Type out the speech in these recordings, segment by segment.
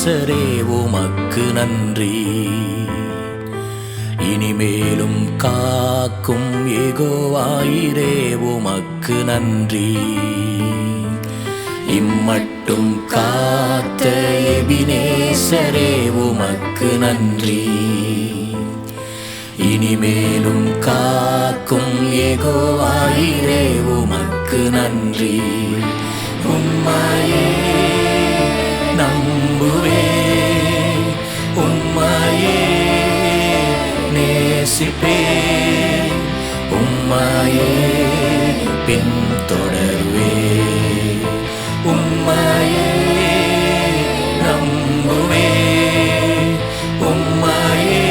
எபினேசரே உமக்கு நன்றி. இனிமேலும் காக்கும் யெகோவாயிரே உமக்கு நன்றி. இம்மட்டும் காத்த எபினேசரே உமக்கு நன்றி. இனிமேலும் காக்கும் யெகோவாயிரே உமக்கு நன்றி. உம்மையே நம்புவே, உம்மையே நேசிப்பே, உம்மையே பின்தொடர்வே. உம்மையே நம்புவே, உம்மையே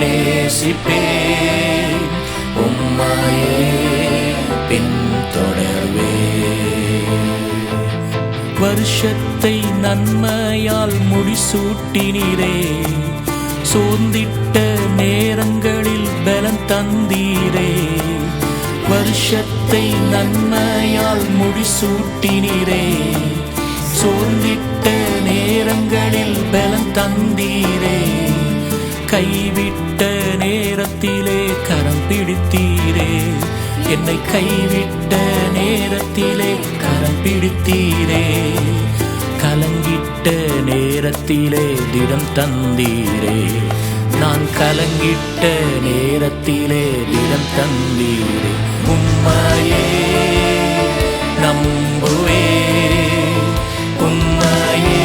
நேசிப்பே, உம்மையே பின்தொடர்வே. வருஷத்தை நன்மையால் முடிசூட்டினீரே, சோர்ந்திட்ட நேரங்களில் பலன் தந்தீரே. வருஷத்தை நன்மையால் முடிசூட்டினீரே, சோர்ந்திட்ட நேரங்களில் பலன் தந்தீரே. கைவிட்ட நேரத்திலே கரம் பிடித்தீரே, என்னை கைவிட்ட நேரத்திலே கரம் பிடித்தீரே. கலங்கிட்ட நேரத்திலே திடம் தந்தீரே, நான் கலங்கிட்ட நேரத்திலே திடம் தந்தீரே. உம்மையே நம்புவே, உம்மையே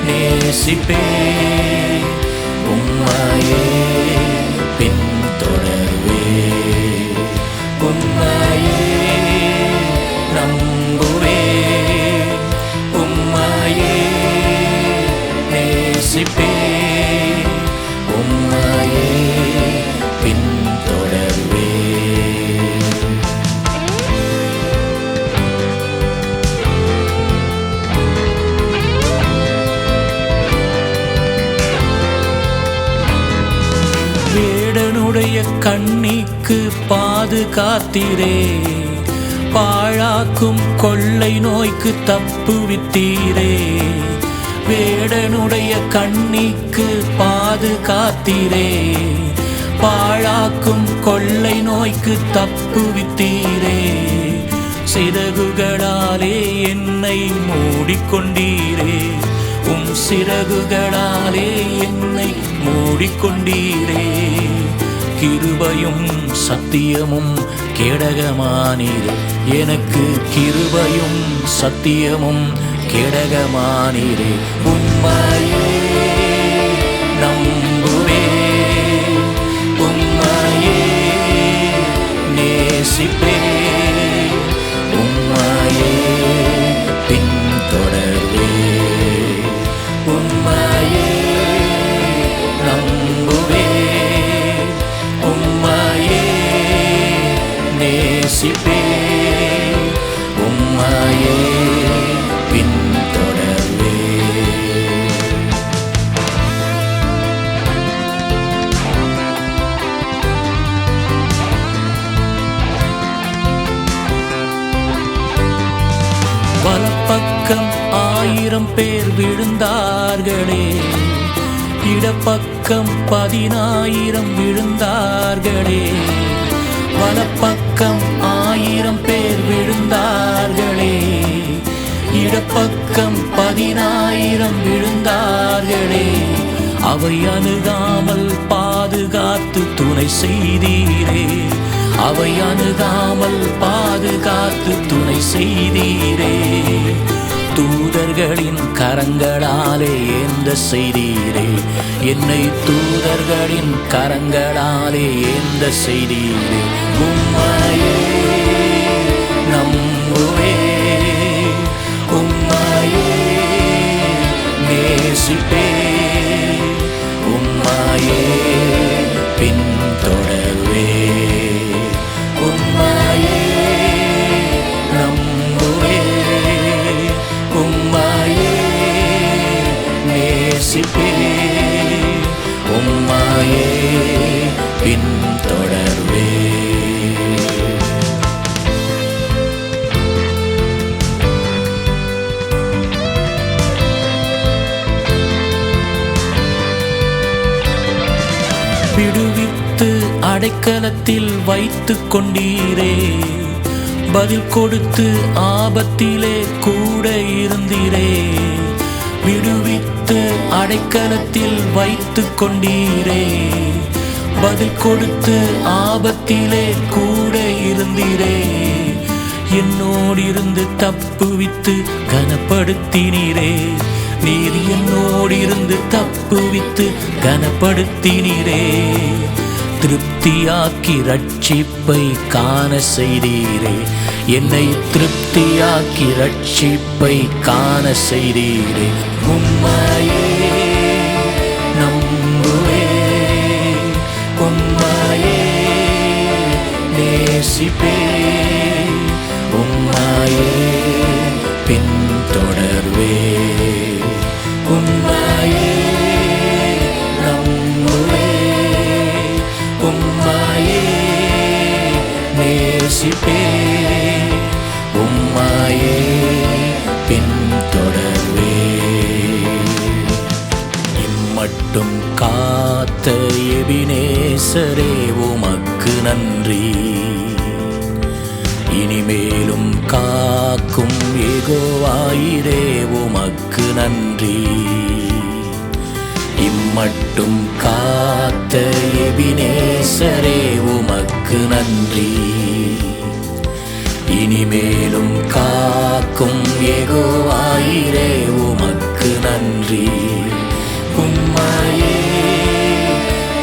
நேசிப்பே, உம்மையே பின்தொடர்வே. உம்மையே நம்புவே, உம்மையே நேசிப்பே, உம்மையே பின்தொடர்வே. வேடனுடைய கண்ணிக்கு பாதுகாத்தீரே, பாழாக்கும் கொள்ளை நோய்க்கு தப்புவித்தீரே. வேடனுடைய கண்ணிக்கு பாதுகாத்தீரே, பாழாக்கும் கொள்ளை நோய்க்கு தப்புவித்தீரே. சிறகுகளாலே என்னை மூடிக்கொண்டீரே, உம் சிறகுகளாலே என்னை மூடிக்கொண்டீரே. கிருபையும் சத்தியமும் கேடகமானீரே, எனக்கு கிருபையும் சத்தியமும் கேடகமானீரே. உம்மையே நம்புவே, உம்மையே நேசிப்பே, உம்மையே பின்தொடர்வே. உம்மையே நம்புவே, உம்மையே நேசிப்பே, உம்மையே பின்தொடர்வே. வலப்பக்கம் 1000 பேர் விழுந்தார்களே, இடப்பக்கம் 10,000 விழுந்தார்களே. வலப்பக்கம் 1000 பேர் விழுந்தார்களே, இடப்பக்கம் 10,000 விழுந்தார்களே. அவை அணுகாமல் பாதுகாத்து துணை செய்தீரே, அவை அணுகாமல் பாதுகாத்து துணை செய்தீரே. தூதர்களின் கரங்களாலே ஏந்த செய்தீரே, என்னை தூதர்களின் கரங்களாலே ஏந்த செய்தீரே. உம்மையே நம்புவே, உம்மையே நேசிப்பே, உம்மையே பின்தொடர்வே. உம்மையே நம்புவே, உம்மையே நேசிப்பே, உம்மையே பின்தொடர்வே. விடுவித்து அடைக்கலத்தில் வைத்து கொண்டீரே. பதில் கொடுத்து ஆபத்திலே கூட இருந்தீரே. விடுவித்து அடைக்கலத்தில் வைத்து கொண்டீரே. பதில் கொடுத்து ஆபத்திலே கூட இருந்தீரே. என்னோடிருந்து தப்புவித்து கனப்படுத்தினீரே. நீர் என்னோடிருந்து தப்புவித்து கனப்படுத்தினீரே. திருப்தியாக்கி ரட்சிப்பை காண செய்தீரே. என்னை திருப்தியாக்கி ரட்சிப்பை காண செய்தீரே. உம்மையே நம்புவே, உம்மையே நேசிப்பே, உம்மையே பின்தொடர்வே. உம்மையே நம்புவே, உம்மையே நேசிப்பே, உம்மையே பின்தொடர்வே. இம்மட்டும் காத்த எபினேசரே உமக்கு நன்றி. இனிமேலும் காக்கும் யெகோவாயிரே உமக்கு நன்றி. இம்மட்டும் காத்த எபினேசரே உமக்கு நன்றி. இனிமேலும் காக்கும் யெகோவாயிரே உமக்கு நன்றி. உம்மையே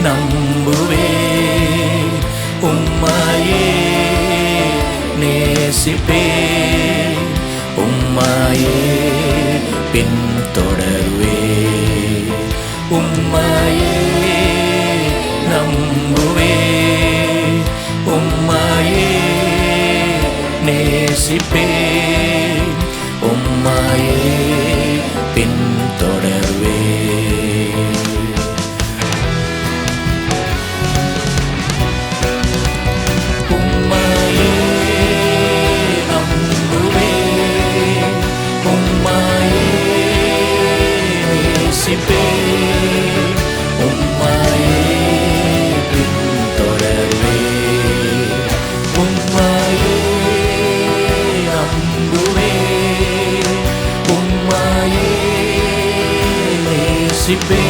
நம்புவே, உம்மையே நேசிப்பே, உம்மையே பின்தொடர்வே. உம்மையே நம்புவே, உம்மையே நேசிப்பே, உம்மையே பின்தொடர்வே. உம்மையே பின்தொடர்வே. உம்மையே நம்புவே, உம்மையே நேசிப்பே,